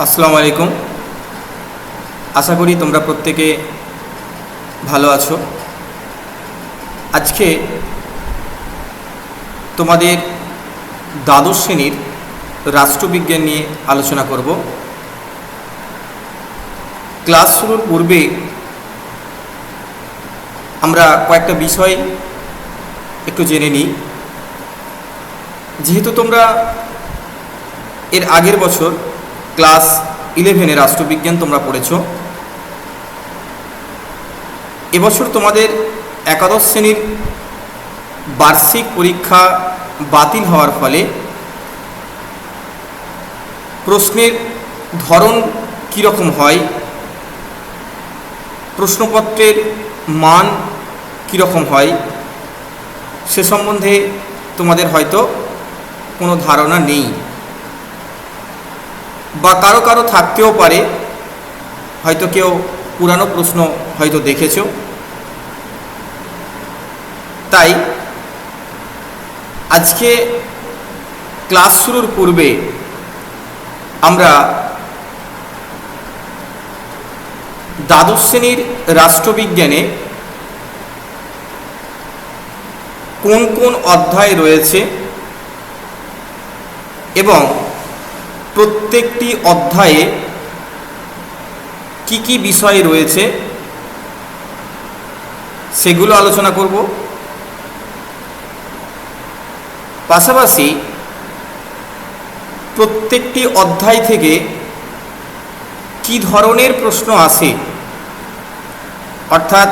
আসসালামু আলাইকুম। আশা করি তোমরা প্রত্যেকে ভালো আছো। আজকে তোমাদের দ্বাদশ শ্রেণীর রাষ্ট্রবিজ্ঞান নিয়ে আলোচনা করব। ক্লাস শুরুর পূর্বে আমরা কয়েকটা বিষয় একটু জেনে নিই। যেহেতু তোমরা এর আগের বছর ক্লাস 11-এ রাষ্ট্রবিজ্ঞান তোমরা পড়েছ, এবছর তোমাদের একাদশ শ্রেণীর বার্ষিক পরীক্ষা বাতিল হওয়ার ফলে প্রশ্নের ধরন কীরকম হয়, প্রশ্নপত্রের মান কীরকম হয় সে সম্বন্ধে তোমাদের হয়তো কোনো ধারণা নেই, বা কারো কারো থাকতেও পারে। হয়তো কেউ পুরানো প্রশ্ন হয়তো দেখেছো। তাই আজকে ক্লাস শুরুর পূর্বে আমরা দ্বাদশ শ্রেণীর রাষ্ট্রবিজ্ঞানে কোন কোন অধ্যায় রয়েছে এবং প্রত্যেকটি অধ্যায়ে কি কি বিষয় রয়েছে সেগুলো আলোচনা করব। পাশাপাশি প্রত্যেকটি অধ্যায় থেকে কি ধরনের প্রশ্ন আসে, অর্থাৎ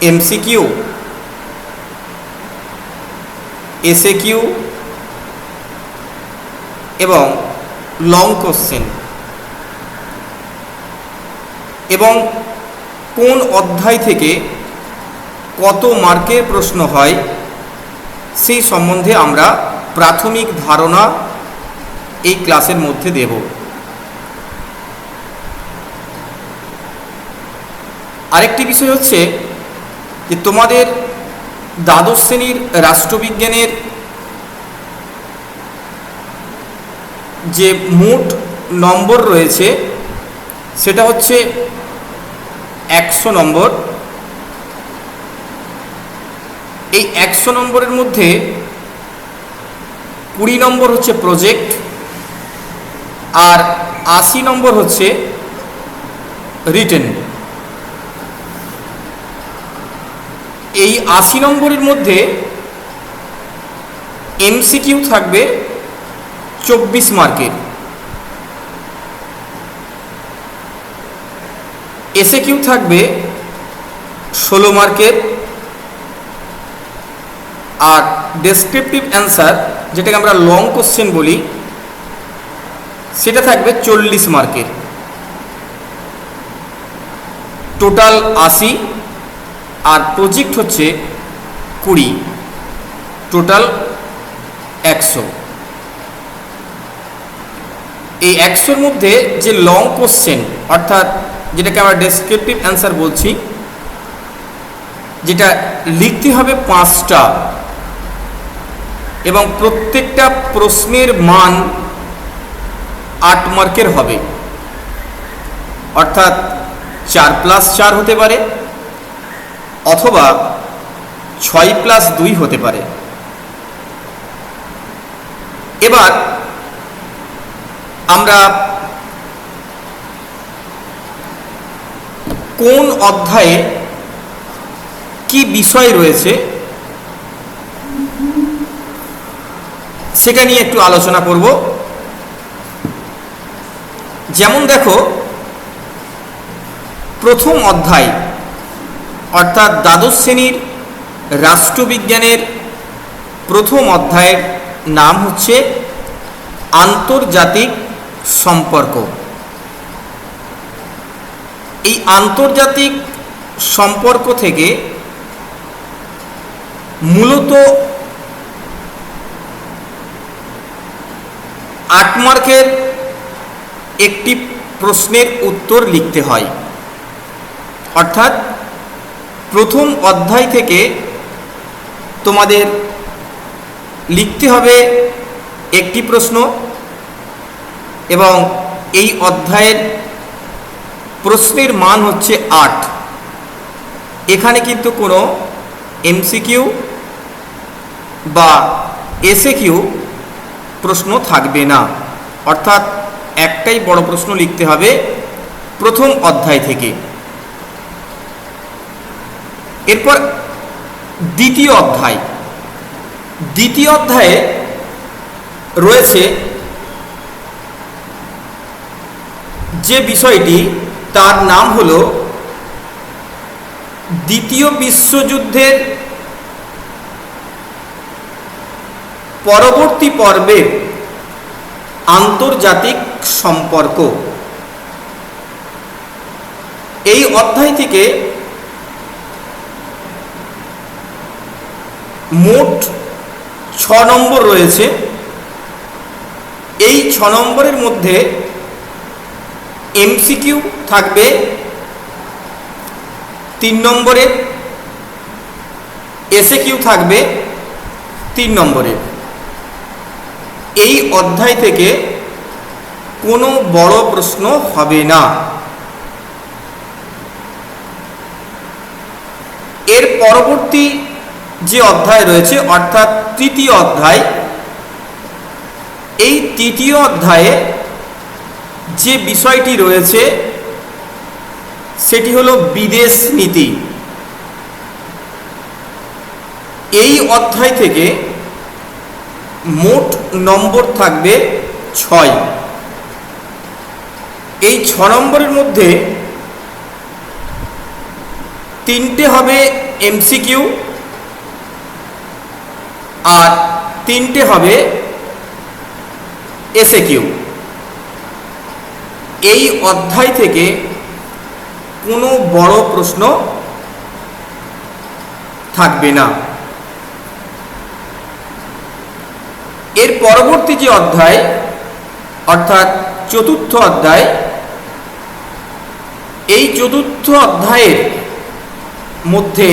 এমসিকিউ, এসএকিউ এবং লং কোশ্চেন, এবং কোন অধ্যায় থেকে কত মার্কের প্রশ্ন হয় সেই সম্বন্ধে আমরা প্রাথমিক ধারণা এই ক্লাসের মধ্যে দেব। আরেকটি বিষয় হচ্ছে যে তোমাদের দ্বাদশ শ্রেণীর রাষ্ট্রবিজ্ঞানের যে মোট নম্বর রয়েছে সেটা হচ্ছে 100 নম্বর। এই 100 নম্বরের মধ্যে 20 নম্বর হচ্ছে প্রজেক্ট, আর 80 নম্বর হচ্ছে রিটেন। এই 80 নম্বরের মধ্যে এমসিকিউ থাকবে 24 মার্কের, এসএকিউ থাকবে 16 মার্কের, আর ডেসক্রিপটিভ অ্যান্সার, যেটাকে আমরা লং কোশ্চেন বলি, সেটা থাকবে 40 মার্কের। টোটাল 80, আর প্রজেক্ট হচ্ছে 20, টোটাল 100। এই 100-র মধ্যে যে লং কোশ্চেন, অর্থাৎ যেটাকে আমরা ডেসক্রিপটিভ অ্যান্সার বলছি, যেটা লিখতে হবে 5টা, এবং প্রত্যেকটা প্রশ্নের মান 8 মার্কের হবে, অর্থাৎ 4+4 হতে পারে অথবা 6+2 হতে পারে। এবার আমরা কোন অধ্যায়ে কি বিষয় রয়েছে সেটা নিয়ে একটু আলোচনা করব। যেমন দেখো, প্রথম অধ্যায় অর্থাৎ দ্বাদশ শ্রেণীর রাষ্ট্রবিজ্ঞানের প্রথম অধ্যায়ের নাম হচ্ছে আন্তর্জাতিক সম্পর্ক। এই আন্তর্জাতিক সম্পর্ক থেকে মূলত 8 মার্কের একটি প্রশ্নের উত্তর লিখতে হয়। অর্থাৎ প্রথম অধ্যায় থেকে তোমাদের লিখতে হবে একটি প্রশ্ন, এবং এই অধ্যায়ের প্রশ্নের মান হচ্ছে 8। এখানে কিন্তু কোনো এমসিকিউ বা এসএকিউ প্রশ্ন থাকবে না, অর্থাৎ একটাই বড় প্রশ্ন লিখতে হবে প্রথম অধ্যায় থেকে। এরপর দ্বিতীয় অধ্যায়ে রয়েছে যে বিষয়টি, তার নাম হলো দ্বিতীয় বিশ্বযুদ্ধের পরবর্তী পর্বের আন্তর্জাতিক সম্পর্ক। এই অধ্যায় থেকে মোট 6 নম্বর রয়েছে। এই 6 নম্বরের মধ্যে এমসিকিউ থাকবে 3 নম্বরের, এসএকিউ থাকবে 3 নম্বরের। এই অধ্যায় থেকে কোনো বড় প্রশ্ন হবে না। এর পরবর্তী যে অধ্যায় রয়েছে অর্থাৎ তৃতীয় অধ্যায়, এই তৃতীয় অধ্যায়ে যে বিষয়টি রয়েছে সেটি হলো বিদেশ নীতি। এই অধ্যায় থেকে মোট নম্বর থাকবে 6। এই 6 নম্বরের মধ্যে 3টে হবে এমসিকিউ আর 3টে হবে এসএকিউ। এই অধ্যায় থেকে কোনো বড় প্রশ্ন থাকবে না। এর পরবর্তী যে অধ্যায় অর্থাৎ চতুর্থ অধ্যায়, এই চতুর্থ অধ্যায়ের মধ্যে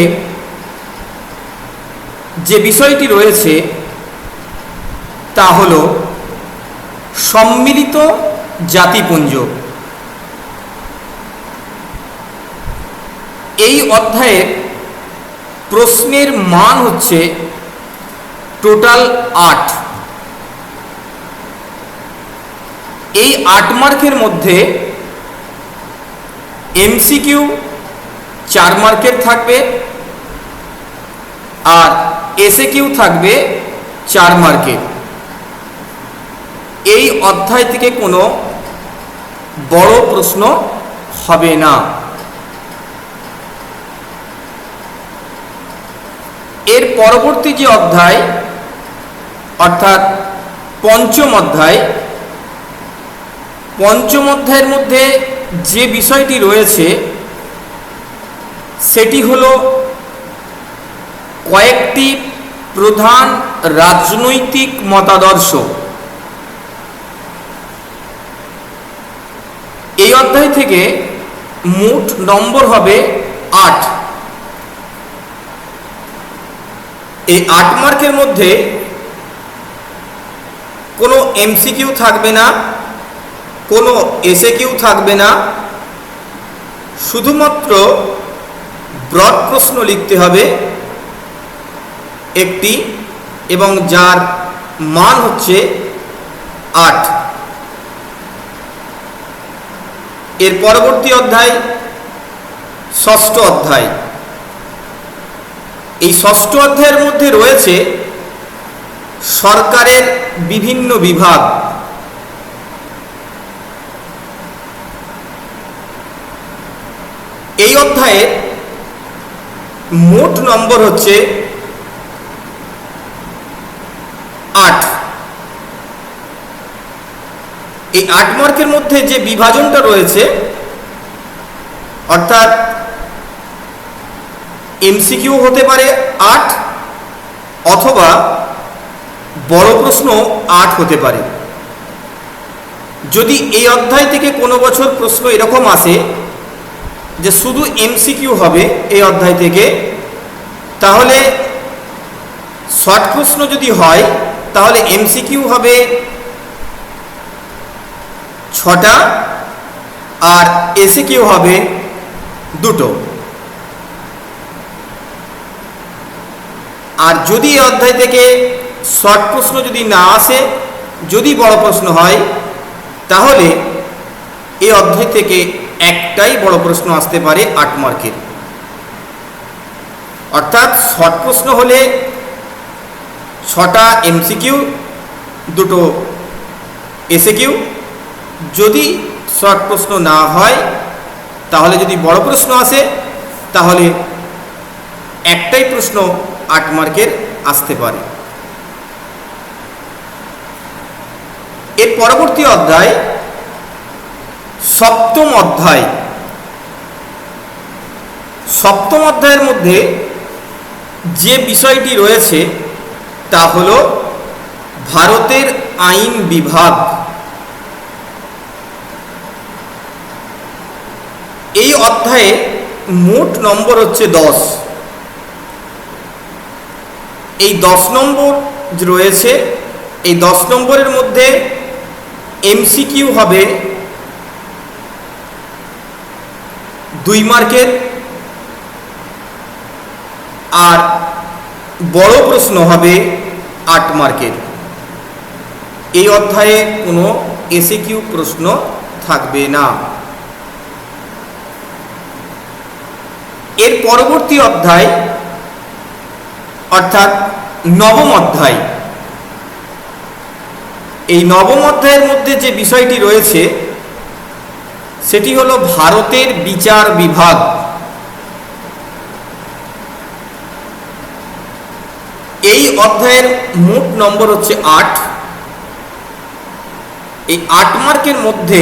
যে বিষয়টি রয়েছে তা হল সম্মিলিত জাতিপুঞ্জ। এই অধ্যায়ের প্রশ্নের মান হচ্ছে টোটাল 8। এই 8 মার্কের মধ্যে এমসিকিউ 4 মার্কের থাকবে আর এসএকিউ থাকবে 4 মার্কের। এই অধ্যায় থেকে কোনো বড় প্রশ্ন হবে না। এর পরবর্তী যে অধ্যায় অর্থাৎ পঞ্চম অধ্যায়, পঞ্চম অধ্যায়ের মধ্যে যে বিষয়টি রয়েছে সেটি হলো কয়েকটি প্রধান রাজনৈতিক মতাদর্শ। এই অধ্যায় থেকে মোট নম্বর হবে 8। এই 8 মার্কের মধ্যে কোনো এমসিকিউ থাকবে না, কোনো এসএকিউ থাকবে না, শুধুমাত্র ব্রড প্রশ্ন লিখতে হবে একটি এবং যার মান হচ্ছে 8। এর পরবর্তী অধ্যায় ষষ্ঠ অধ্যায়। এই ষষ্ঠ অধ্যায়ের মধ্যে রয়েছে সরকারের বিভিন্ন বিভাগ। এই অধ্যায়ে মোট নম্বর হচ্ছে 8। এই 8 মার্কের মধ্যে যে বিভাজনটা রয়েছে অর্থাৎ এমসিকিউ হতে পারে 8 অথবা বড় প্রশ্ন 8 হতে পারে। যদি এই অধ্যায় থেকে কোনো বছর প্রশ্ন এরকম আসে যে শুধু এমসিকিউ হবে এই অধ্যায় থেকে, তাহলে শর্ট প্রশ্ন যদি হয় তাহলে এমসিকিউ হবে 6টা আর এসিকিউ হবে 2টো। আর যদি এই অধ্যায় থেকে শর্ট প্রশ্ন যদি না আসে, যদি বড় প্রশ্ন হয়, তাহলে এই অধ্যায় থেকে একটাই বড় প্রশ্ন আসতে পারে 8 মার্কের। অর্থাৎ শর্ট প্রশ্ন হলে 6টা এমসিকিউ, 2টো এসিকিউ। যদি শর্ট প্রশ্ন না হয়, তাহলে যদি বড় প্রশ্ন আসে, তাহলে একটাই প্রশ্ন 8 মার্কের আসতে পারে। এর পরবর্তী অধ্যায় সপ্তম অধ্যায়। সপ্তম অধ্যায়ের মধ্যে যে বিষয়টি রয়েছে তা হল ভারতের আইন বিভাগ। এই অধ্যায়ে মোট নম্বর হচ্ছে 10। এই 10 নম্বর রয়েছে। এই 10 নম্বরের মধ্যে এমসিকিউ হবে 2 মার্কের, আর বড় প্রশ্ন হবে 8 মার্কের। এই অধ্যায়ে কোনো এসিকিউ প্রশ্ন থাকবে না। এর পরবর্তী অধ্যায় অর্থাৎ নবম অধ্যায়। এই নবম অধ্যায়ের মধ্যে যে বিষয়টি রয়েছে সেটি হলো ভারতের বিচার বিভাগ। এই অধ্যায়ের মোট নম্বর হচ্ছে 8। এই 8 মার্কের মধ্যে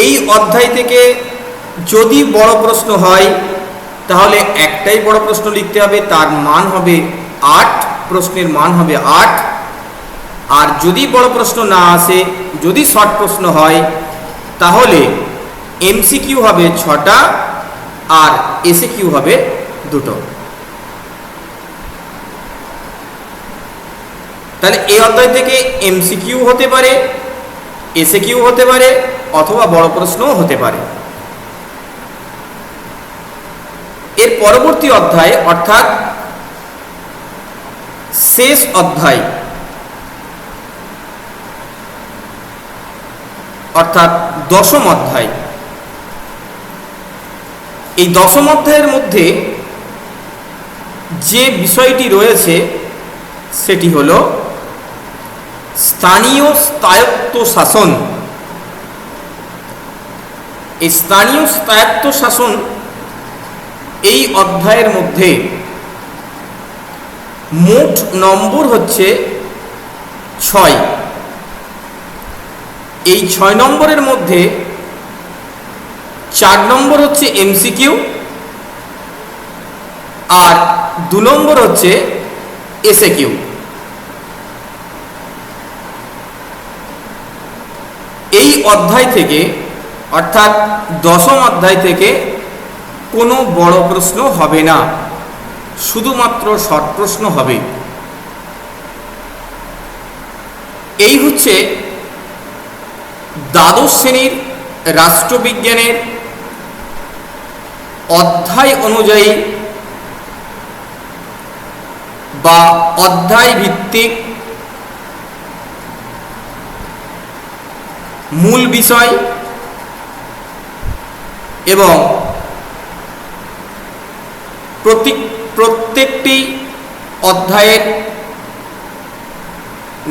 এই অধ্যায় থেকে যদি বড় প্রশ্ন হয়, তাহলে একটাই বড় প্রশ্ন লিখতে হবে, তার মান হবে 8, প্রশ্নের মান হবে 8। আর যদি বড় প্রশ্ন না আসে, যদি শর্ট প্রশ্ন হয়, তাহলে এমসিকিউ হবে 6টা আর এসিকিউ হবে 2টো। তাহলে এই অধ্যায় থেকে এমসিকিউ হতে পারে, এসিকিউ হতে পারে, অথবা বড় প্রশ্নও হতে পারে। এর পরবর্তী অধ্যায় অর্থাৎ শেষ অধ্যায়, অর্থাৎ 10ম অধ্যায়। এই 10ম অধ্যায়ের মধ্যে যে বিষয়টি রয়েছে সেটি হল স্থানীয় স্বায়ত্তশাসন। এই স্থানীয় স্বায়ত্তশাসন এই অধ্যায়ের মধ্যে মোট নম্বর হচ্ছে 6। এই 6 নম্বরের মধ্যে 4 নম্বর হচ্ছে এমসিকিউ, আর 2 নম্বর হচ্ছে এসিকিউ। এই অধ্যায় থেকে অর্থাৎ 10ম অধ্যায় থেকে কোনো বড় প্রশ্ন হবে না, শুধুমাত্র শর্ট প্রশ্ন হবে। এই হচ্ছে দ্বাদশ শ্রেণীর রাষ্ট্রবিজ্ঞানের অধ্যায় অনুযায়ী বা অধ্যায় ভিত্তিক মূল বিষয় এবং প্রত্যেকটি অধ্যায়ের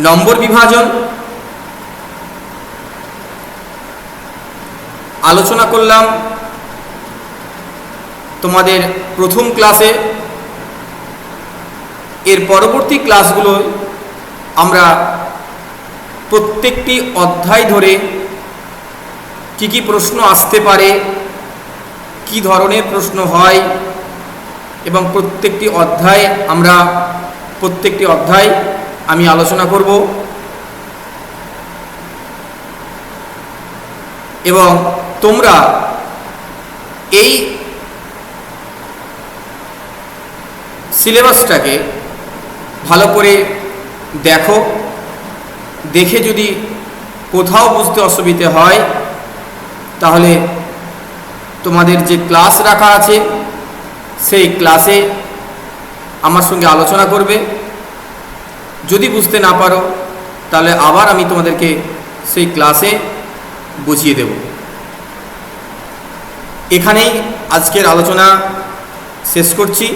নম্বর বিভাজন আলোচনা করলাম তোমাদের প্রথম ক্লাসে। এর পরবর্তী ক্লাসগুলোয় আমরা প্রত্যেকটি অধ্যায় ধরে কি কি প্রশ্ন আসতে পারে, কি ধরনের প্রশ্ন হয়, এবং প্রত্যেকটি অধ্যায় আমি আলোচনা করব। এবং তোমরা এই সিলেবাসটাকে ভালো করে দেখো, দেখে যদি কোথাও বুঝতে অসুবিধে হয় তাহলে তোমাদের যে ক্লাস রাখা আছে সেই ক্লাসে আমার সঙ্গে আলোচনা করবে। যদি বুঝতে না পারো তাহলে আবার আমি তোমাদেরকে সেই ক্লাসে বুঝিয়ে দেব। এখানেই আজকের আলোচনা শেষ করছি।